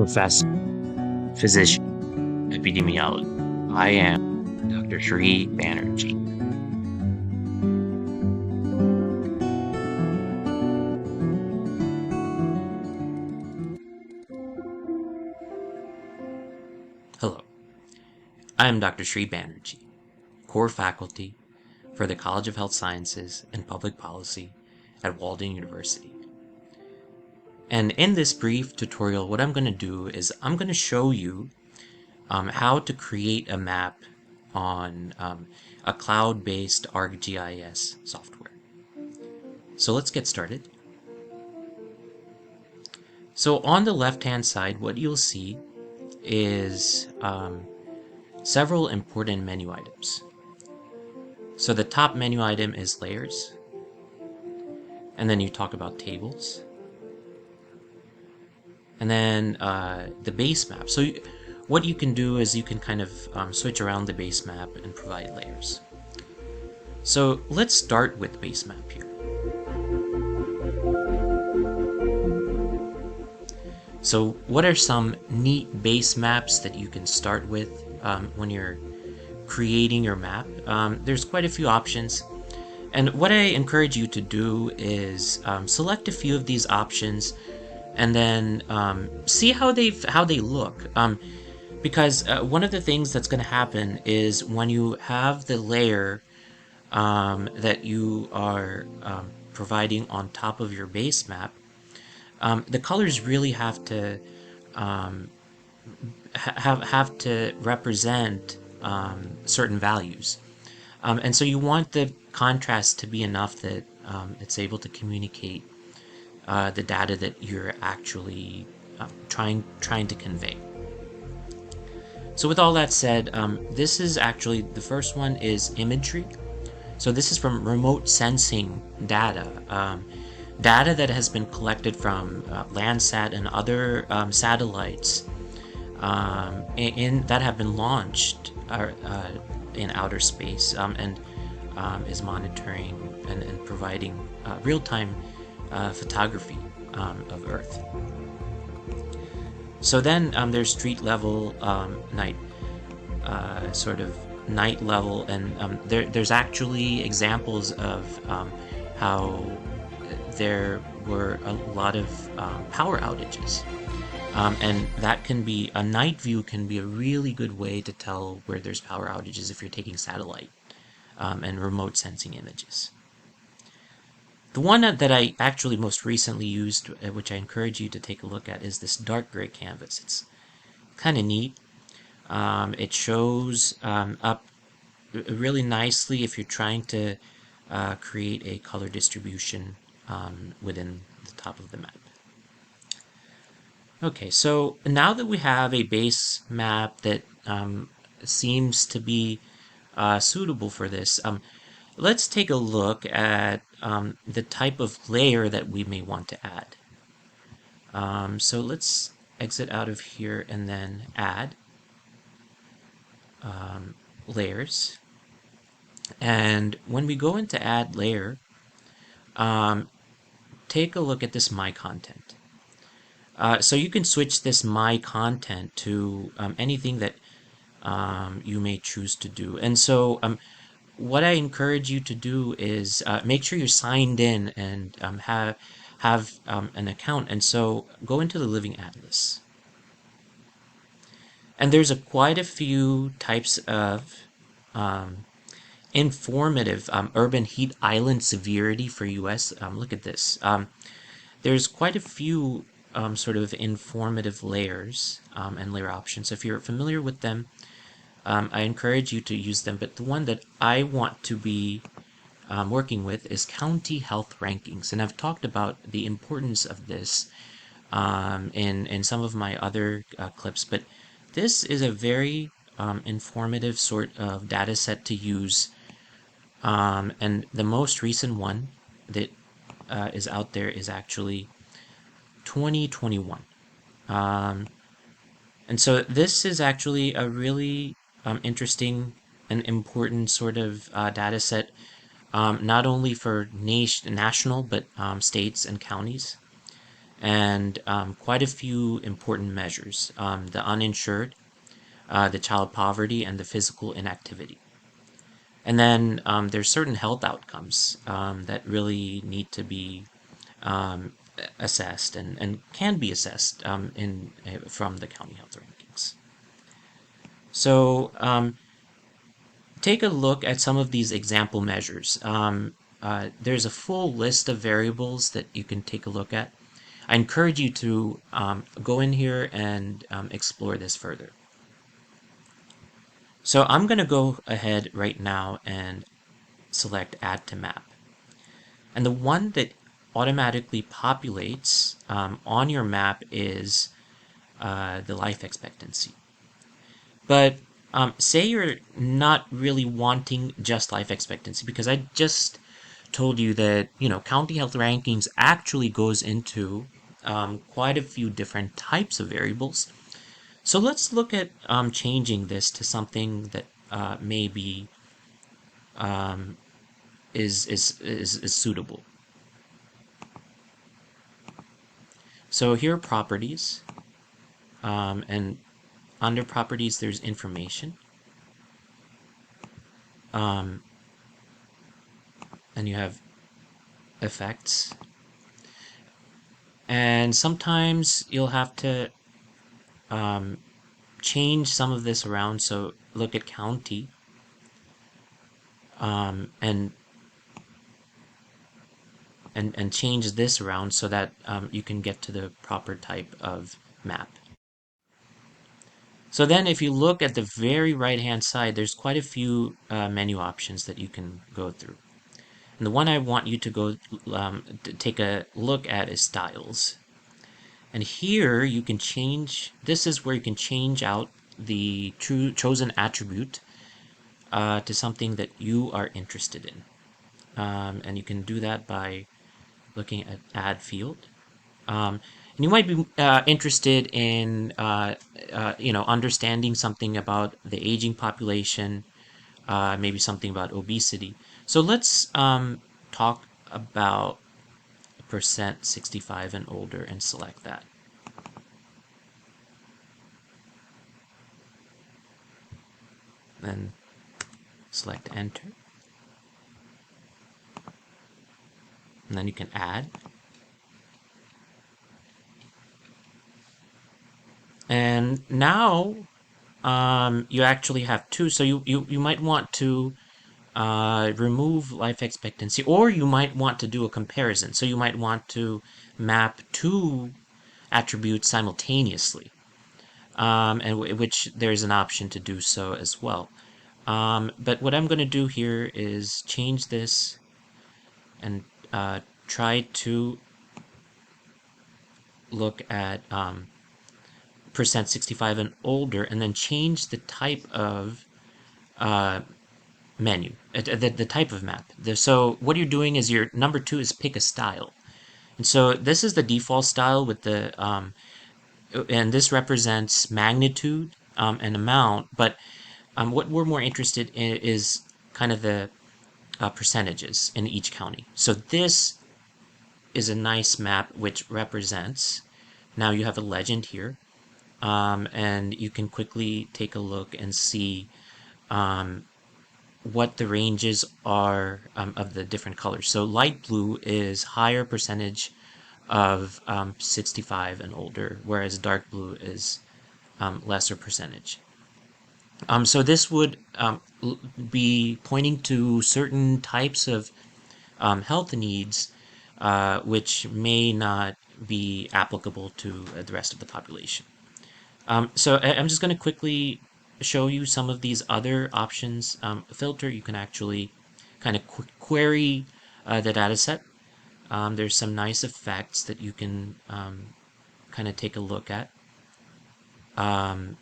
professor, physician, epidemiologist. I am Dr. Sri Banerjee. Hello, I am Dr. Sri Banerjee, core faculty for the College of Health Sciences and Public Policy at Walden University. And in this brief tutorial, what I'm going to do is I'm going to show you how to create a map on a cloud-based ArcGIS software. So let's get started. So on the left-hand side, what you'll see is several important menu items. So the top menu item is layers, and then you talk about tables, and then the base map. So what you can do is you can kind of switch around the base map and provide layers. So let's start with base map here. So what are some neat base maps that you can start with when you're creating your map? There's quite a few options. And what I encourage you to do is select a few of these options and then see how they look. Because one of the things that's going to happen is when you have the layer that you are providing on top of your base map, the colors really have to have to represent certain values, and so you want the contrast to be enough that it's able to communicate the data that you're actually trying to convey. So with all that said, this is actually, the first one is imagery. So this is from remote sensing data. Data that has been collected from Landsat and other satellites that have been launched in outer space and is monitoring and providing real-time photography of Earth. So then there's street level, night level, and there's actually examples of how there were a lot of power outages, and that can be, a night view can be a really good way to tell where there's power outages if you're taking satellite and remote sensing images. The one that I actually most recently used, which I encourage you to take a look at, is this dark gray canvas. It's kind of neat. It shows up really nicely if you're trying to create a color distribution within the top of the map. Okay, so now that we have a base map that seems to be suitable for this, let's take a look at the type of layer that we may want to add. So let's exit out of here and then add layers. And when we go into add layer, take a look at this my content. So you can switch this my content to anything that you may choose to do. And so what I encourage you to do is make sure you're signed in and have an account. And so go into the Living Atlas. And there's quite a few types of informative urban heat island severity for US. Look at this. There's quite a few sort of informative layers and layer options. So if you're familiar with them, I encourage you to use them. But the one that I want to be working with is county health rankings. And I've talked about the importance of this in some of my other clips. But this is a very informative sort of data set to use. And the most recent one that is out there is actually 2021. And so this is actually a really interesting and important sort of data set, not only for national but states and counties. and quite a few important measures: the uninsured, the child poverty, and the physical inactivity. And then there's certain health outcomes that really need to be um, assessed and can be assessed from the county health rankings. So take a look at some of these example measures. There's a full list of variables that you can take a look at. I encourage you to go in here and explore this further. So I'm going to go ahead right now and select Add to Map. And the one that automatically populates on your map is the life expectancy. But say you're not really wanting just life expectancy, because I just told you that, county health rankings actually goes into quite a few different types of variables. So let's look at changing this to something that maybe is suitable. So here are properties, and under properties there's information, and you have effects, and sometimes you'll have to change some of this around. So look at county, and change this around so that you can get to the proper type of map. So then if you look at the very right hand side, there's quite a few menu options that you can go through. And the one I want you to go to take a look at is styles. And here you can change, this is where you can change out the chosen attribute to something that you are interested in. And you can do that by looking at add field. And you might be interested in understanding something about the aging population, maybe something about obesity. So let's talk about percent 65 and older and select that. Then select enter. And then you can add. And now you actually have two. So you might want to remove life expectancy, or you might want to do a comparison. So you might want to map two attributes simultaneously, and which there's an option to do so as well. But what I'm going to do here is change this and try to look at percent 65 and older, and then change the type of menu, the type of map. So what you're doing is your number 2 is pick a style. And so this is the default style with the, and this represents magnitude and amount, but what we're more interested in is kind of the percentages in each county. So this is a nice map which represents, now you have a legend here, and you can quickly take a look and see what the ranges are of the different colors. So light blue is higher percentage of 65 and older, whereas dark blue is lesser percentage. So this would be pointing to certain types of health needs which may not be applicable to the rest of the population. So I'm just going to quickly show you some of these other options. Filter, you can actually kind of query the data set. There's some nice effects that you can kind of take a look at. And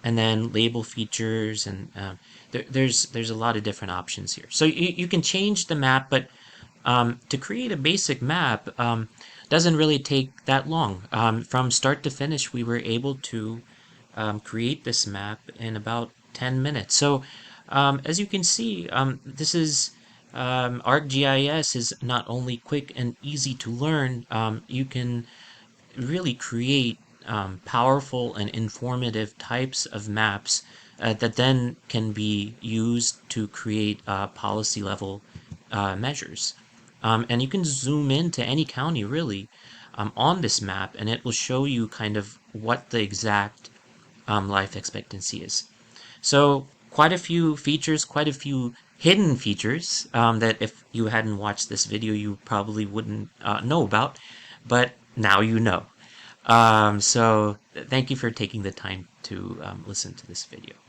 then label features, and there's a lot of different options here. So you can change the map, but to create a basic map doesn't really take that long. From start to finish, we were able to create this map in about 10 minutes. So as you can see, this is ArcGIS is not only quick and easy to learn, you can really create powerful and informative types of maps that then can be used to create policy level measures. And you can zoom into any county really on this map, and it will show you kind of what the exact life expectancy is. So quite a few features, quite a few hidden features that if you hadn't watched this video, you probably wouldn't know about, but now you know. So thank you for taking the time to listen to this video.